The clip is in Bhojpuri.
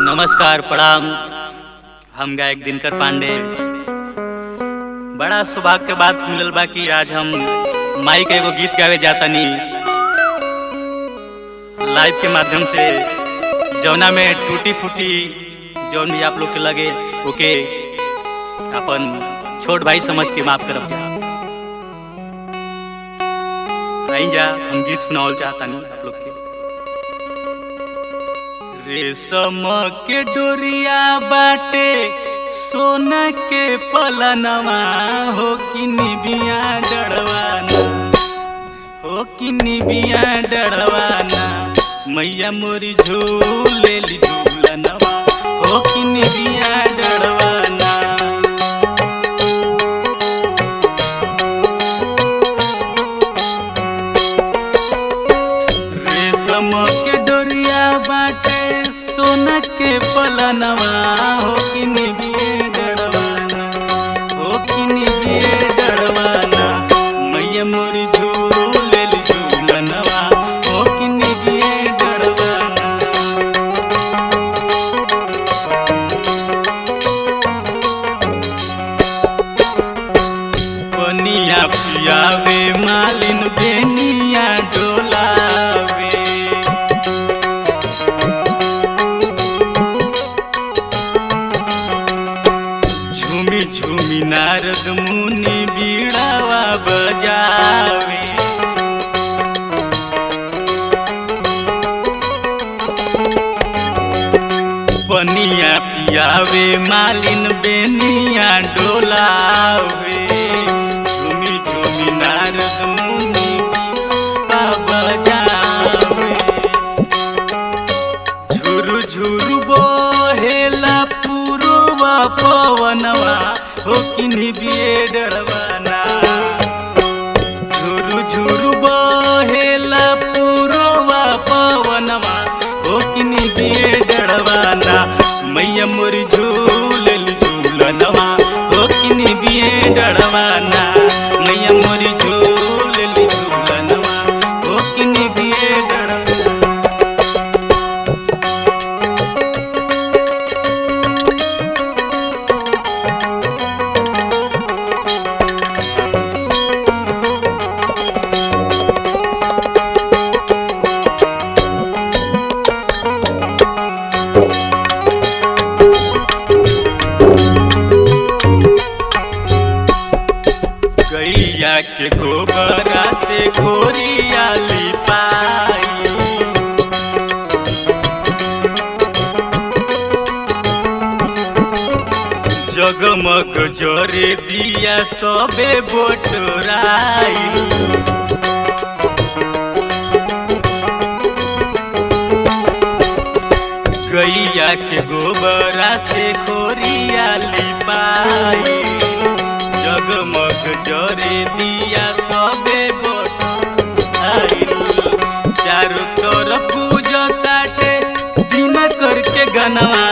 नमस्कार प्रणाम। हम गायक दिनकर पांडे। बड़ा सौभाग्य के बात मिलल बा कि आज हम माई के एगो गीत गावे जातानी लाइव के माध्यम से, जौना में टूटी फूटी जौन भी आप लोग के लगे ओके अपन छोट भाई समझ के माफ करब जा। आई जा, हम गीत सुनावल चाहतानी आप लोग के। रेशम के डोरिया बाटे सोना के पलनवा, हो कि निबिया डड़वाना, हो कि निबिया डड़वाना, मैया मोरी झूले ली झूलनवा, हो कि निबिया डड़वाना। रेशम के डोरिया बाटे सोना के पलनवा, हो कि निबिये डड़वाना, हो कि निबिये डड़वाना, मैया मोरी झूले ली झूलनवा, हो कि निबिये डड़वाना। पनिया पियावे मालिन बेनिया डोलावे, झूमी नारद मुनि बीड़ावा बजावे। पनिया पियावे मालिन बेनिया डोलावे, झूमी झूमी नारद मुनि बजावे। झुरु झुरु बोहेला पुरवा पवनवा, हो कि निबिये डड़वाना, झुरु झुरु बहेला पुरवा पवनवा, हो कि निबिये डड़वाना, मैया मोरी झूलल झूलनवा, हो कि निबिये डड़वाना, मैया मोरी झूलल झूलनवा, हो कि निबिये डड़वाना। गैया के गोबरा से खोरिया लिपाई, जगमग जरे दिया सबे बोटराई। गैया के गोबरा से खोरिया लिपाई, जगमग जरे दिया सबे बोटाई। चारों तरफ पूजा काटे दिन करके गनवा,